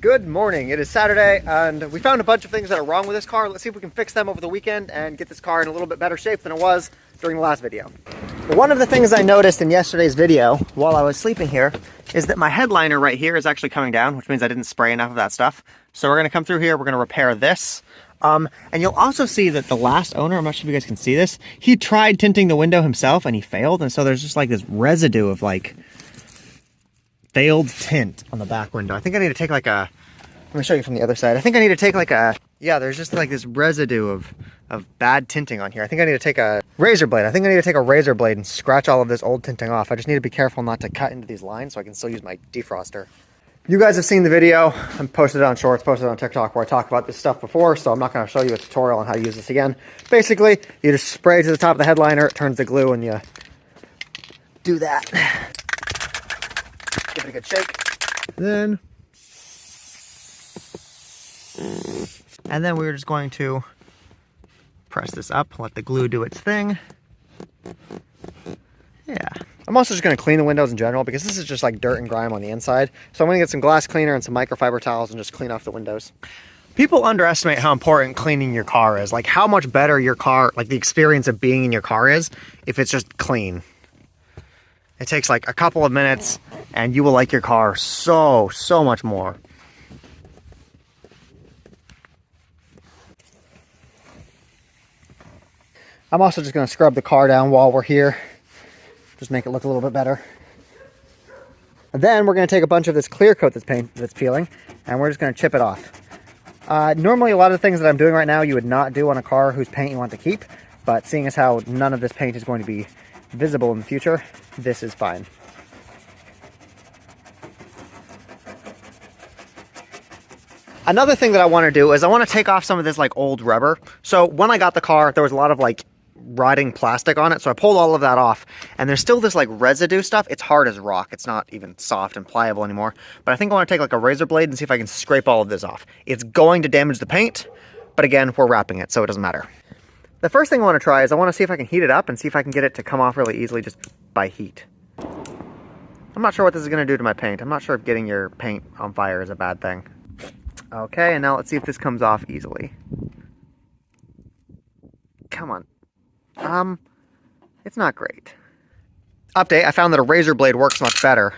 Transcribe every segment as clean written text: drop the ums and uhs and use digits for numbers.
Good morning. It is Saturday and we found a bunch of things that are wrong with this car. Let's see if we can fix them over the weekend and get this car in a little bit better shape than it was during the last video. One of the things I noticed in yesterday's video while I was sleeping here is that my headliner right here is actually coming down, which means I didn't spray enough of that stuff. So we're going to come through here, we're going to repair this. And you'll also see that the last owner, I'm not sure if you guys can see this, he tried tinting the window himself and he failed. And so there's just like this residue of like failed tint on the back window. I think I need to take like a, let me show you from the other side. I think I need to take like a, yeah, there's just like this residue of bad tinting on here. I think I need to take a razor blade. I think I need to take a razor blade and scratch all of this old tinting off. I just need to be careful not to cut into these lines so I can still use my defroster. You guys have seen the video. I posted it on Shorts, posted it on TikTok where I talked about this stuff before, so I'm not going to show you a tutorial on how to use this again. Basically, you just spray to the top of the headliner, it turns to glue, and you do that. Give it a good shake. And then we're just going to press this up, let the glue do its thing. Yeah. I'm also just going to clean the windows in general because this is just like dirt and grime on the inside. So I'm going to get some glass cleaner and some microfiber towels and just clean off the windows. People underestimate how important cleaning your car is. Like how much better your car, like the experience of being in your car is if it's just clean. It takes like a couple of minutes and you will like your car so much more. I'm also just going to scrub the car down while we're here. Just make it look a little bit better. And then we're going to take a bunch of this clear coat that's peeling, and we're just going to chip it off. Normally a lot of the things that I'm doing right now you would not do on a car whose paint you want to keep, but seeing as how none of this paint is going to be visible in the future, this is fine. Another thing that I want to do is I want to take off some of this like old rubber. So when I got the car, there was a lot of like rotting plastic on it, so I pulled all of that off, and there's still this like residue stuff. It's hard as rock. It's not even soft and pliable anymore, but I think I want to take like a razor blade and see if I can scrape all of this off. It's going to damage the paint, but again, we're wrapping it, so it doesn't matter. The first thing I want to try is I want to see if I can heat it up and see if I can get it to come off really easily just by heat. I'm not sure what this is going to do to my paint. I'm not sure if getting your paint on fire is a bad thing. Okay, and now let's see if this comes off easily. Come on. It's not great. Update, I found that a razor blade works much better,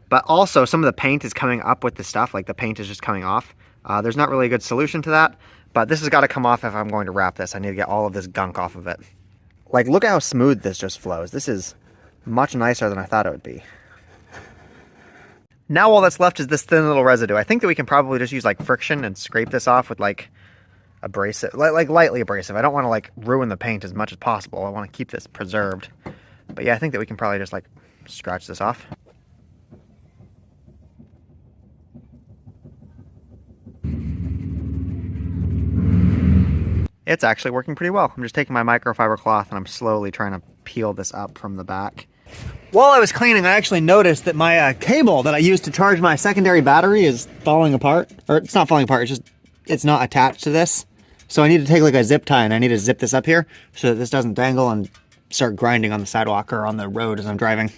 but also some of the paint is coming up with the stuff, like the paint is just coming off. There's not really a good solution to that, but this has got to come off if I'm going to wrap this. I need to get all of this gunk off of it. Like, look at how smooth this just flows. This is much nicer than I thought it would be. Now all that's left is this thin little residue. I think that we can probably just use like friction and scrape this off with like abrasive, like lightly abrasive. I don't want to like ruin the paint as much as possible. I want to keep this preserved. But yeah, I think that we can probably just like scratch this off. It's actually working pretty well. I'm just taking my microfiber cloth and I'm slowly trying to peel this up from the back. While I was cleaning, I actually noticed that my cable that I used to charge my secondary battery is falling apart. Or it's not falling apart, it's not attached to this. So I need to take like a zip tie and I need to zip this up here so that this doesn't dangle and start grinding on the sidewalk or on the road as I'm driving.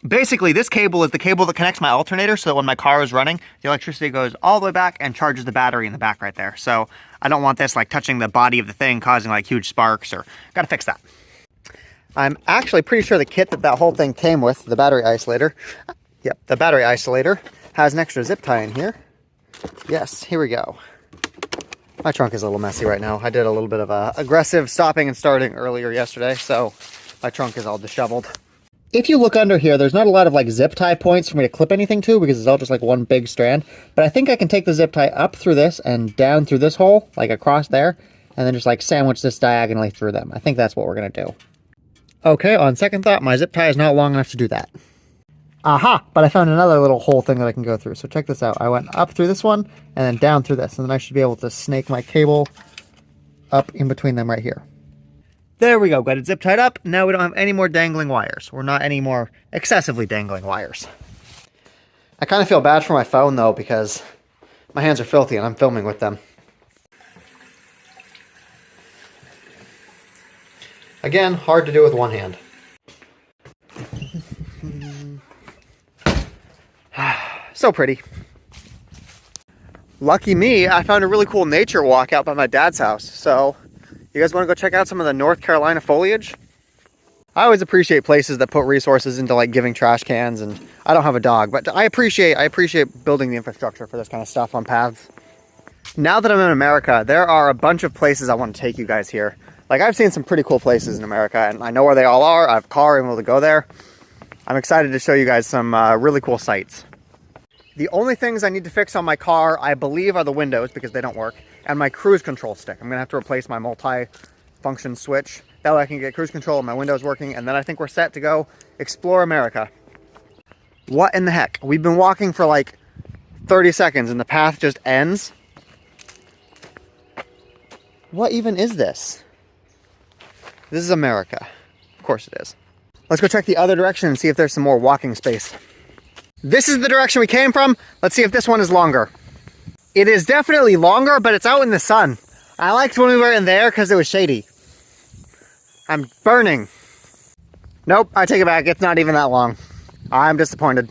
Basically, this cable is the cable that connects my alternator so that when my car is running, the electricity goes all the way back and charges the battery in the back right there. So I don't want this like touching the body of the thing, causing like huge sparks, or gotta fix that. I'm actually pretty sure the kit that whole thing came with, the battery isolator, yep, the battery isolator has an extra zip tie in here. Yes, here we go. My trunk is a little messy right now. I did a little bit of aggressive stopping and starting earlier yesterday, so my trunk is all disheveled. If you look under here, there's not a lot of like zip tie points for me to clip anything to because it's all just like one big strand. But I think I can take the zip tie up through this and down through this hole, like across there, and then just like sandwich this diagonally through them. I think that's what we're gonna do. Okay, on second thought, my zip tie is not long enough to do that. Aha! But I found another little hole thing that I can go through. So check this out. I went up through this one and then down through this. And then I should be able to snake my cable up in between them right here. There we go. Got it zip tied up. Now we don't have any more dangling wires. We're not any more excessively dangling wires. I kind of feel bad for my phone though because my hands are filthy and I'm filming with them. Again, hard to do with one hand. So pretty. Lucky me, I found a really cool nature walk out by my dad's house. So, you guys want to go check out some of the North Carolina foliage? I always appreciate places that put resources into like giving trash cans, and I don't have a dog, but I appreciate building the infrastructure for this kind of stuff on paths. Now that I'm in America, there are a bunch of places I want to take you guys here. Like, I've seen some pretty cool places in America, and I know where they all are. I have a car, I'm able to go there. I'm excited to show you guys some really cool sights. The only things I need to fix on my car, I believe, are the windows, because they don't work, and my cruise control stick. I'm gonna have to replace my multi-function switch. That way I can get cruise control and my windows working, and then I think we're set to go explore America. What in the heck? We've been walking for like 30 seconds and the path just ends. What even is this? This is America. Of course it is. Let's go check the other direction and see if there's some more walking space. This is the direction we came from. Let's see if this one is longer. It is definitely longer, but it's out in the sun. I liked when we were in there because it was shady. I'm burning. Nope, I take it back. It's not even that long. I'm disappointed.